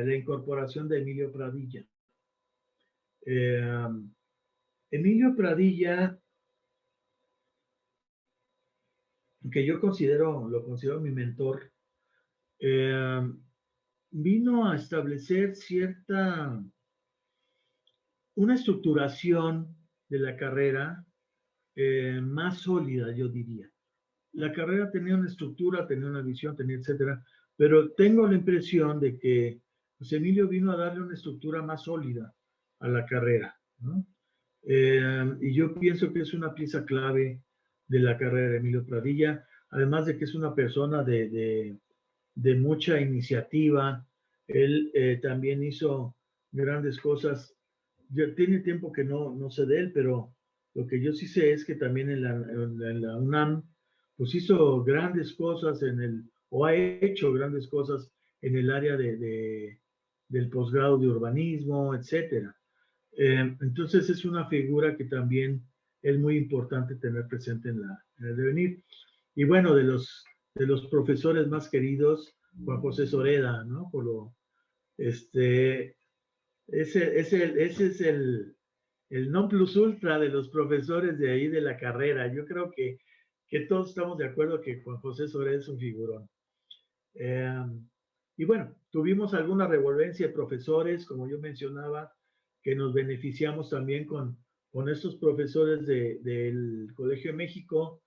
S3: la incorporación de Emilio Pradilla. Emilio Pradilla, que lo considero mi mentor, vino a establecer una estructuración de la carrera más sólida, yo diría. La carrera tenía una estructura, tenía una visión, tenía etcétera, pero tengo la impresión de que pues, Emilio vino a darle una estructura más sólida a la carrera, ¿no? Y yo pienso que es una pieza clave de la carrera de Emilio Pradilla, además de que es una persona de mucha iniciativa. Él también hizo grandes cosas. Ya tiene tiempo que no sé de él, pero lo que yo sí sé es que también en la UNAM pues hizo grandes cosas o ha hecho grandes cosas en el área del posgrado de urbanismo, etcétera. Entonces es una figura que también es muy importante tener presente en el devenir. Y bueno, de los profesores más queridos, Juan José Zoreda, ¿no? Ese es el non plus ultra de los profesores de ahí de la carrera. Yo creo que todos estamos de acuerdo que Juan José Zoreda es un figurón. Y bueno, tuvimos alguna revolvencia de profesores, como yo mencionaba, que nos beneficiamos también con estos profesores del Colegio de México,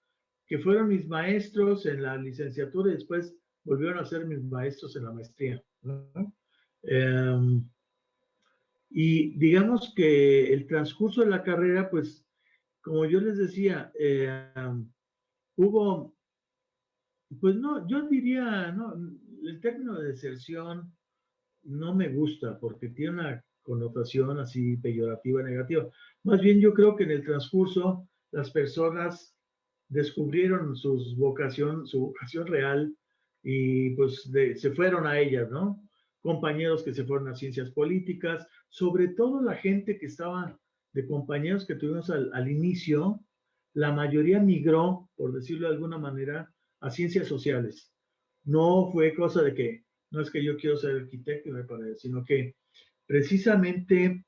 S3: que fueron mis maestros en la licenciatura y después volvieron a ser mis maestros en la maestría, ¿no? Y digamos que el transcurso de la carrera, pues, como yo les decía, hubo, pues no, yo diría, no, el término de deserción no me gusta porque tiene una connotación así peyorativa, negativa. Más bien yo creo que en el transcurso las personas descubrieron su vocación real y pues se fueron a ellas, ¿no? Compañeros que se fueron a ciencias políticas, sobre todo la gente que estaba de compañeros que tuvimos al inicio, la mayoría migró, por decirlo de alguna manera, a ciencias sociales. No fue cosa de que, no es que yo quiero ser arquitecto, sino que precisamente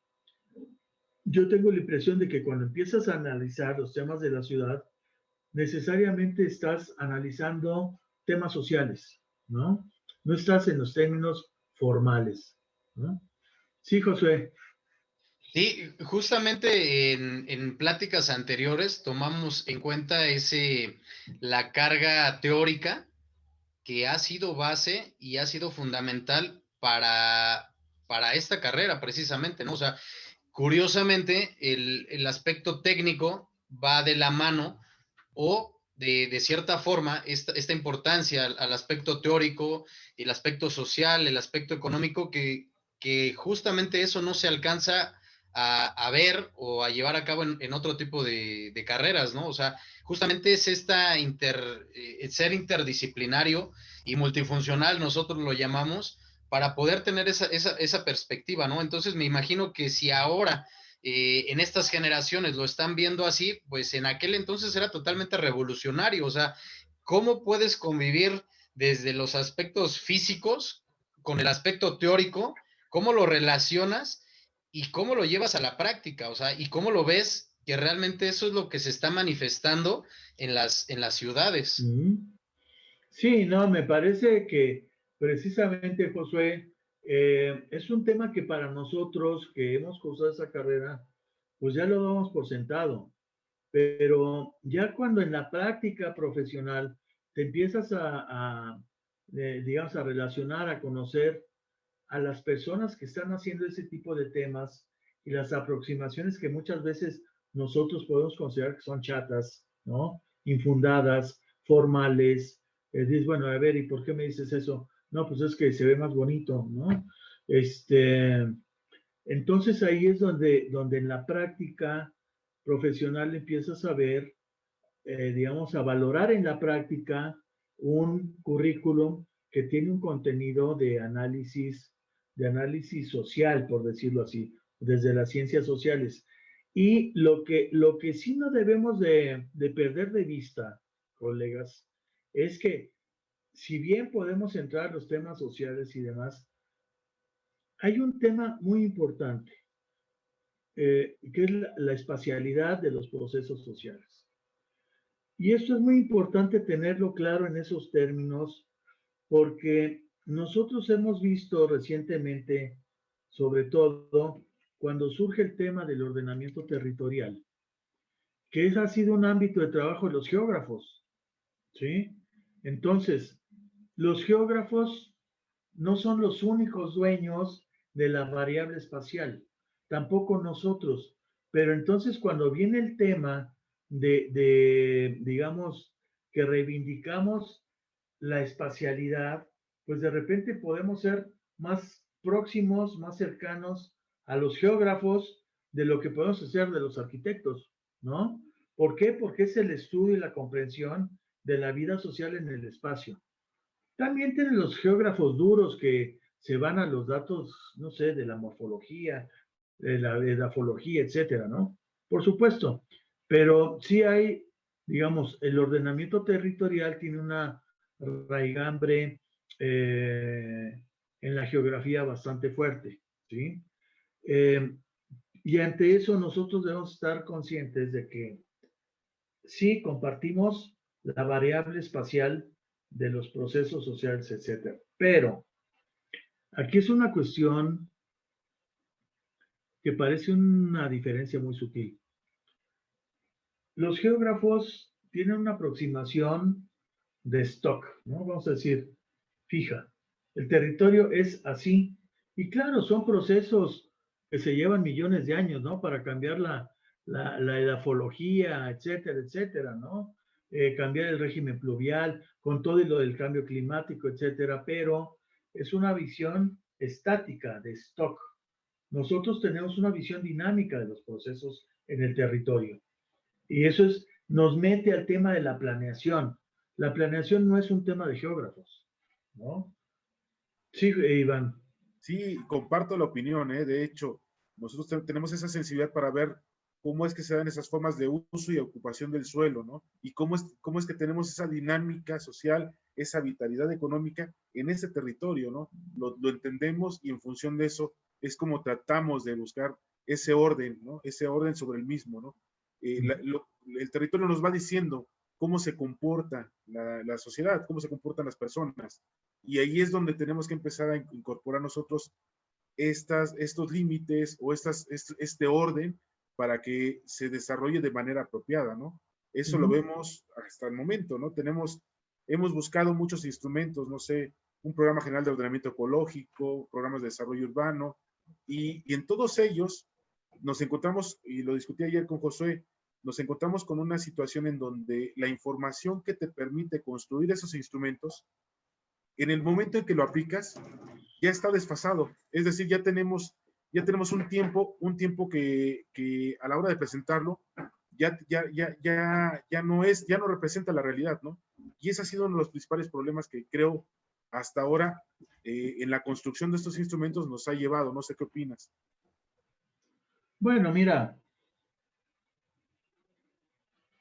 S3: yo tengo la impresión de que cuando empiezas a analizar los temas de la ciudad, necesariamente estás analizando temas sociales, ¿no? No estás en los términos formales, ¿no? Sí, Josué.
S1: Sí, justamente en pláticas anteriores tomamos en cuenta la carga teórica que ha sido base y ha sido fundamental para esta carrera precisamente, ¿no? O sea, curiosamente el aspecto técnico va de la mano o de cierta forma esta importancia al aspecto teórico, el aspecto social, el aspecto económico, que justamente eso no se alcanza a ver o a llevar a cabo en otro tipo de carreras, ¿no? O sea, justamente es ser interdisciplinario y multifuncional, nosotros lo llamamos, para poder tener esa perspectiva, ¿no? Entonces me imagino que si ahora en estas generaciones lo están viendo así, pues en aquel entonces era totalmente revolucionario. O sea, ¿cómo puedes convivir desde los aspectos físicos con el aspecto teórico? ¿Cómo lo relacionas y cómo lo llevas a la práctica? O sea, y cómo lo ves que realmente eso es lo que se está manifestando en las ciudades.
S3: Sí, no, me parece que precisamente, Josué, es un tema que para nosotros que hemos cursado esa carrera, pues ya lo damos por sentado. Pero ya cuando en la práctica profesional te empiezas digamos, a relacionar, a conocer a las personas que están haciendo ese tipo de temas y las aproximaciones que muchas veces nosotros podemos considerar que son chatas, ¿no? Infundadas, formales. Dices, bueno, a ver, ¿y por qué me dices eso? No, pues es que se ve más bonito, ¿no? Este, entonces ahí es donde en la práctica profesional empiezas a ver, digamos, a valorar en la práctica un currículum que tiene un contenido de análisis social, por decirlo así, desde las ciencias sociales. Y lo que sí no debemos de perder de vista, colegas, es que si bien podemos entrar a los temas sociales y demás, hay un tema muy importante, que es la espacialidad de los procesos sociales. Y esto es muy importante tenerlo claro en esos términos, porque nosotros hemos visto recientemente, sobre todo cuando surge el tema del ordenamiento territorial, que ese ha sido un ámbito de trabajo de los geógrafos, ¿sí? Entonces, los geógrafos no son los únicos dueños de la variable espacial, tampoco nosotros. Pero entonces cuando viene el tema digamos, que reivindicamos la espacialidad, pues de repente podemos ser más próximos, más cercanos a los geógrafos de lo que podemos hacer de los arquitectos, ¿no? ¿Por qué? Porque es el estudio y la comprensión de la vida social en el espacio. También tienen los geógrafos duros que se van a los datos, no sé, de la morfología, de la edafología, etcétera, ¿no? Por supuesto, pero sí hay, digamos, el ordenamiento territorial tiene una raigambre en la geografía bastante fuerte, ¿sí? Eh, y ante eso nosotros debemos estar conscientes de que sí compartimos la variable espacial de los procesos sociales, etcétera. Pero aquí es una cuestión que parece una diferencia muy sutil. Los geógrafos tienen una aproximación de stock, ¿no? Vamos a decir, fija. El territorio es así. Y claro, son procesos que se llevan millones de años, ¿no? Para cambiar la edafología, etcétera, etcétera, ¿no? Cambiar el régimen pluvial, con todo y lo del cambio climático, etcétera, pero es una visión estática de stock. Nosotros tenemos una visión dinámica de los procesos en el territorio. Y eso nos mete al tema de la planeación. La planeación no es un tema de geógrafos, ¿no? Sí, Iván.
S2: Sí, comparto la opinión, ¿eh? De hecho, nosotros tenemos esa sensibilidad para ver cómo es que se dan esas formas de uso y ocupación del suelo, ¿no? Y cómo es que tenemos esa dinámica social, esa vitalidad económica en ese territorio, ¿no? Lo entendemos y en función de eso es como tratamos de buscar ese orden, ¿no? Ese orden sobre el mismo, ¿no? El territorio nos va diciendo cómo se comporta la sociedad, cómo se comportan las personas. Y ahí es donde tenemos que empezar a incorporar nosotros estos límites o este orden para que se desarrolle de manera apropiada, ¿no? Eso lo vemos hasta el momento, ¿no? Hemos buscado muchos instrumentos, no sé, un programa general de ordenamiento ecológico, programas de desarrollo urbano, y en todos ellos nos encontramos, y lo discutí ayer con Josué, nos encontramos con una situación en donde la información que te permite construir esos instrumentos en el momento en que lo aplicas, ya está desfasado. Es decir, ya tenemos un tiempo que a la hora de presentarlo, ya no representa la realidad, ¿no? Y ese ha sido uno de los principales problemas que creo hasta ahora en la construcción de estos instrumentos nos ha llevado. No sé qué opinas.
S3: Bueno, mira,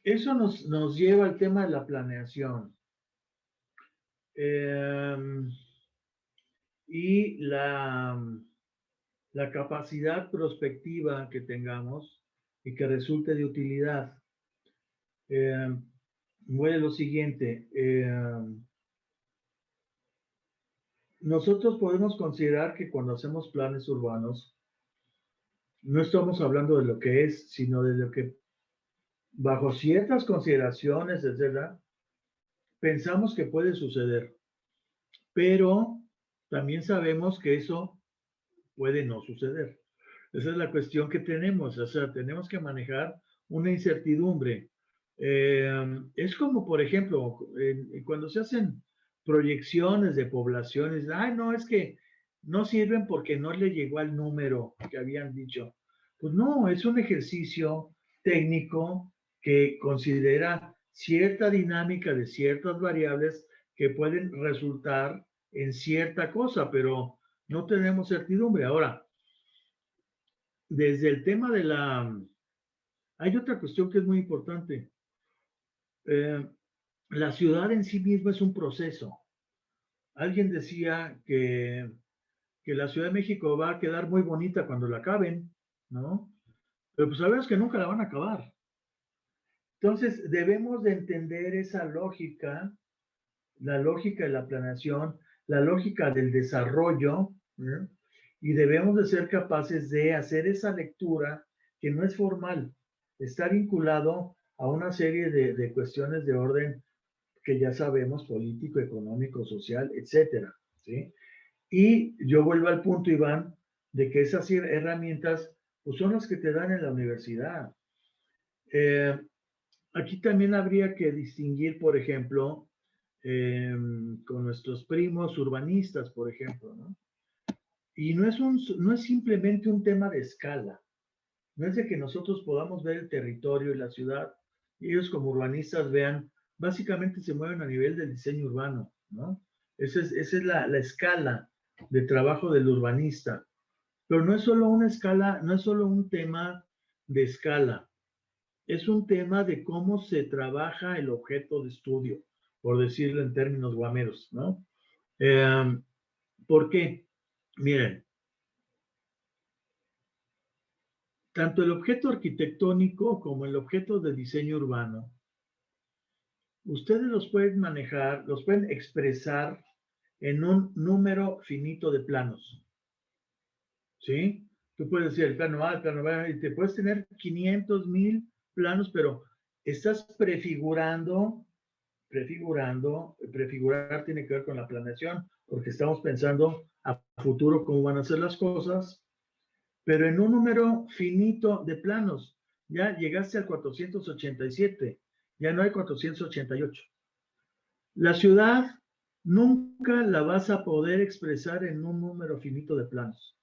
S3: eso nos lleva al tema de la planeación. Y la capacidad prospectiva que tengamos y que resulte de utilidad. Muere lo siguiente. nosotros podemos considerar que cuando hacemos planes urbanos, no estamos hablando de lo que es, sino de lo que, bajo ciertas consideraciones, etcétera, pensamos que puede suceder. Pero también sabemos que eso puede no suceder. Esa es la cuestión que tenemos, o sea, tenemos que manejar una incertidumbre. Es como, por ejemplo, cuando se hacen proyecciones de poblaciones, ay, no, es que no sirven porque no le llegó al número que habían dicho. Pues no, es un ejercicio técnico que considera cierta dinámica de ciertas variables que pueden resultar en cierta cosa, pero no tenemos certidumbre. Ahora, desde el tema de la... Hay otra cuestión que es muy importante. Eh, la ciudad en sí misma es un proceso. Alguien decía que la Ciudad de México va a quedar muy bonita cuando la acaben, ¿no? Pero pues sabemos que nunca la van a acabar. Entonces, debemos de entender esa lógica, la lógica de la planeación, la lógica del desarrollo, ¿eh? Y debemos de ser capaces de hacer esa lectura que no es formal, está vinculado a una serie de cuestiones de orden que ya sabemos, político, económico, social, etcétera, ¿sí? Y yo vuelvo al punto, Iván, de que esas herramientas pues, son las que te dan en la universidad. Eh, Aquí también habría que distinguir, por ejemplo, con nuestros primos urbanistas, por ejemplo, ¿no? Y no es simplemente un tema de escala, no es de que nosotros podamos ver el territorio y la ciudad, y ellos como urbanistas vean, básicamente se mueven a nivel del diseño urbano, ¿no? Esa es la escala de trabajo del urbanista. Pero no es solo una escala, no es solo un tema de escala, es un tema de cómo se trabaja el objeto de estudio, por decirlo en términos guameros, ¿no? ¿Por qué? Miren, tanto el objeto arquitectónico como el objeto de diseño urbano, ustedes los pueden manejar, los pueden expresar en un número finito de planos, ¿sí? Tú puedes decir el plano A, el plano B, y te puedes tener 500,000 planos, pero estás prefigurar tiene que ver con la planeación, porque estamos pensando a futuro cómo van a ser las cosas, pero en un número finito de planos. Ya llegaste al 487, ya no hay 488. La ciudad nunca la vas a poder expresar en un número finito de planos.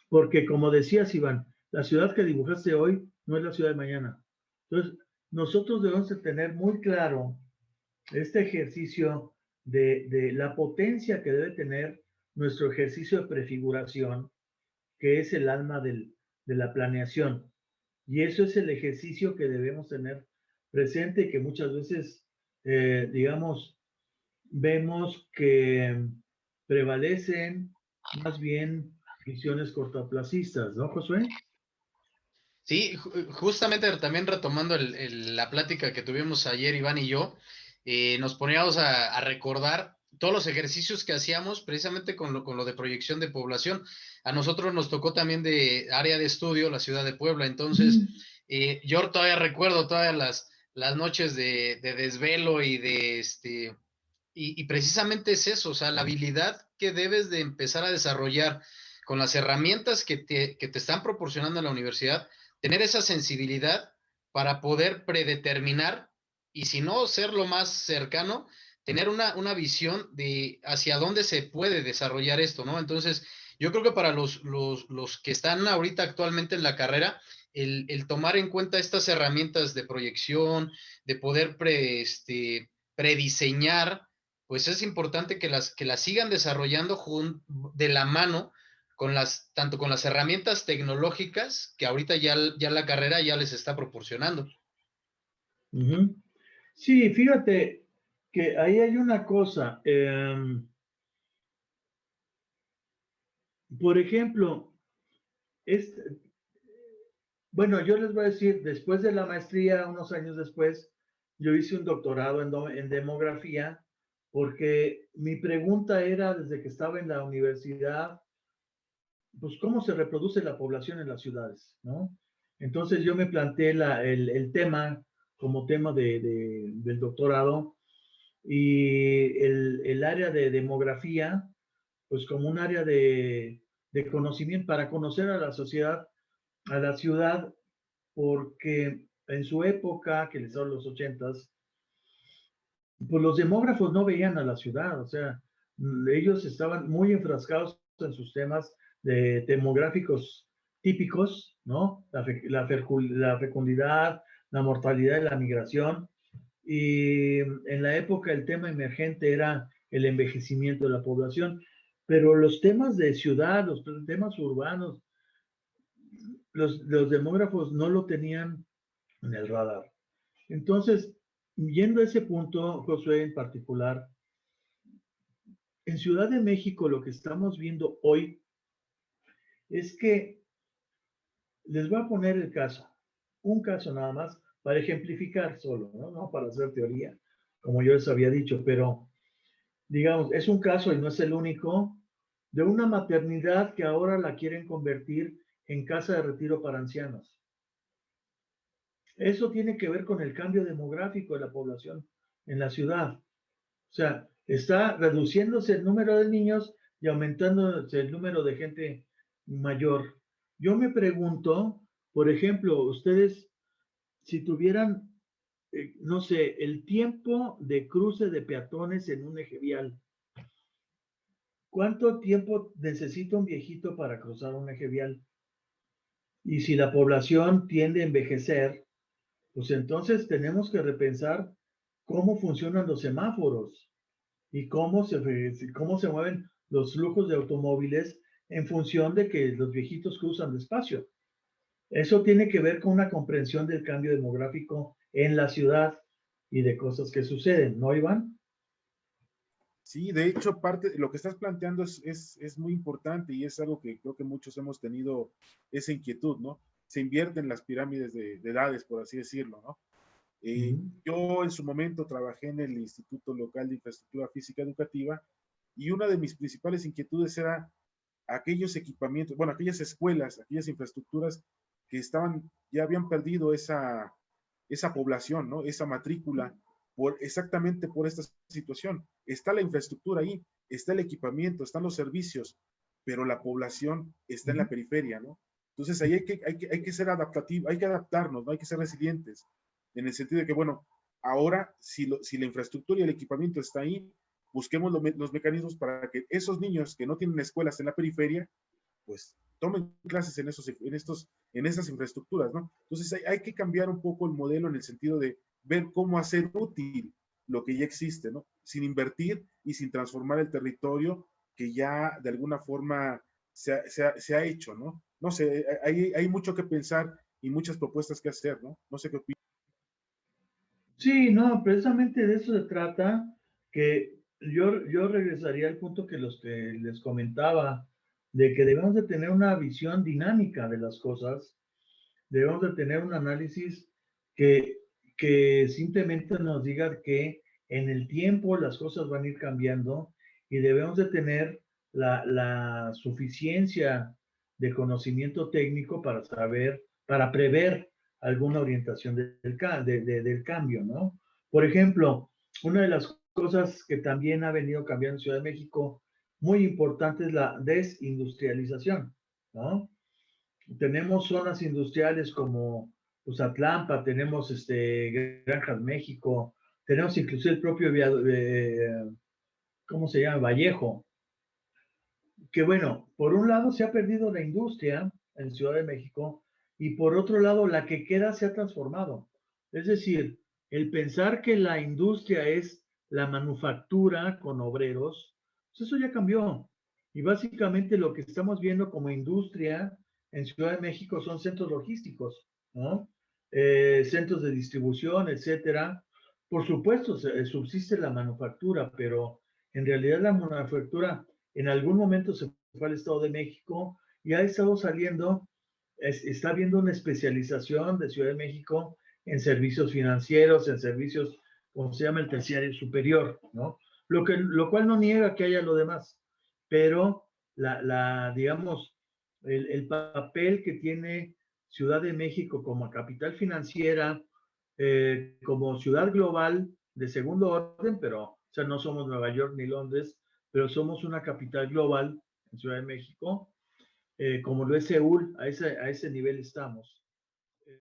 S3: Porque como decías, Iván, la ciudad que dibujaste hoy no es la ciudad de mañana. Entonces, nosotros debemos de tener muy claro este ejercicio de la potencia que debe tener nuestro ejercicio de prefiguración, que es el alma de la planeación. Y eso es el ejercicio que debemos tener presente y que muchas veces, digamos, vemos que prevalecen más bien visiones cortoplacistas, ¿no, Josué?
S1: Sí, justamente también retomando la plática que tuvimos ayer, Iván y yo, nos poníamos a recordar todos los ejercicios que hacíamos precisamente con lo de proyección de población. A nosotros nos tocó también de área de estudio la ciudad de Puebla, entonces yo todavía recuerdo todas las noches de desvelo y precisamente es eso, o sea, la habilidad que debes de empezar a desarrollar con las herramientas que te están proporcionando en la universidad, tener esa sensibilidad para poder predeterminar y si no ser lo más cercano, tener una visión de hacia dónde se puede desarrollar esto, ¿no? Entonces, yo creo que para los que están ahorita actualmente en la carrera, el tomar en cuenta estas herramientas de proyección, de poder prediseñar, pues es importante que las sigan desarrollando de la mano con tanto con las herramientas tecnológicas que ahorita ya la carrera ya les está proporcionando.
S3: Sí, fíjate que ahí hay una cosa. Por ejemplo, bueno, yo les voy a decir, después de la maestría, unos años después, yo hice un doctorado en demografía porque mi pregunta era desde que estaba en la universidad, pues cómo se reproduce la población en las ciudades, ¿no? Entonces yo me planteé el tema como tema del doctorado y el área de demografía, pues como un área de conocimiento para conocer a la sociedad, a la ciudad, porque en su época, que les hablo los 80s, pues los demógrafos no veían a la ciudad, o sea, ellos estaban muy enfrascados en sus temas demográficos típicos, ¿no? La fecundidad, la mortalidad y la migración. Y en la época el tema emergente era el envejecimiento de la población, pero los temas de ciudad, los temas urbanos, los demógrafos no lo tenían en el radar. Entonces, yendo a ese punto, Josué en particular, en Ciudad de México lo que estamos viendo hoy es que les voy a poner el caso, un caso nada más, para ejemplificar solo, ¿no? No para hacer teoría, como yo les había dicho, pero digamos, es un caso y no es el único, de una maternidad que ahora la quieren convertir en casa de retiro para ancianos. Eso tiene que ver con el cambio demográfico de la población en la ciudad. O sea, está reduciéndose el número de niños y aumentándose el número de gente mayor. Yo me pregunto, por ejemplo, ustedes, si tuvieran, no sé, el tiempo de cruce de peatones en un eje vial, ¿cuánto tiempo necesita un viejito para cruzar un eje vial? Y si la población tiende a envejecer, pues entonces tenemos que repensar cómo funcionan los semáforos y cómo se mueven los flujos de automóviles en función de que los viejitos cruzan despacio. Eso tiene que ver con una comprensión del cambio demográfico en la ciudad y de cosas que suceden, ¿no, Iván?
S2: Sí, de hecho, parte de lo que estás planteando es muy importante y es algo que creo que muchos hemos tenido esa inquietud, ¿no? Se invierten las pirámides de edades, por así decirlo, ¿no? Yo en su momento trabajé en el Instituto Local de Infraestructura Física Educativa y una de mis principales inquietudes era aquellos equipamientos, bueno, aquellas escuelas, aquellas infraestructuras que ya habían perdido esa población, ¿no? Esa matrícula, exactamente por esta situación. Está la infraestructura ahí, está el equipamiento, están los servicios, pero la población está en la periferia, ¿no? Entonces ahí hay que ser adaptativo, hay que adaptarnos, ¿no? Hay que ser resilientes, en el sentido de que, bueno, ahora si la infraestructura y el equipamiento está ahí, busquemos los mecanismos para que esos niños que no tienen escuelas en la periferia, pues tomen clases en esas infraestructuras, ¿no? Entonces hay que cambiar un poco el modelo en el sentido de ver cómo hacer útil lo que ya existe, ¿no? Sin invertir y sin transformar el territorio que ya de alguna forma se ha hecho, ¿no? No sé, hay mucho que pensar y muchas propuestas que hacer, ¿no? No sé qué opinas.
S3: Sí, no, precisamente de eso se trata, que yo regresaría al punto que les comentaba, de que debemos de tener una visión dinámica de las cosas, debemos de tener un análisis que, que simplemente nos diga que en el tiempo las cosas van a ir cambiando y debemos de tener la suficiencia de conocimiento técnico para saber, para prever alguna orientación del cambio, ¿no? Por ejemplo, una de las cosas que también ha venido cambiando en Ciudad de México muy importante es la desindustrialización, ¿no? Tenemos zonas industriales como pues, Atlampa, tenemos Granjas México, tenemos inclusive el propio ¿cómo se llama? Vallejo, que bueno, por un lado se ha perdido la industria en Ciudad de México y por otro lado la que queda se ha transformado. Es decir, el pensar que la industria es la manufactura con obreros, pues eso ya cambió. Y básicamente lo que estamos viendo como industria en Ciudad de México son centros logísticos, ¿no? Centros de distribución, etcétera. Por supuesto, subsiste la manufactura, pero en realidad la manufactura en algún momento se fue al Estado de México y ha estado saliendo, está habiendo una especialización de Ciudad de México en servicios financieros, en servicios, como se llama el terciario superior, ¿no? lo cual no niega que haya lo demás, pero digamos, el papel que tiene Ciudad de México como capital financiera, como ciudad global de segundo orden, pero o sea, no somos Nueva York ni Londres, pero somos una capital global en Ciudad de México, como lo es Seúl, a ese nivel estamos.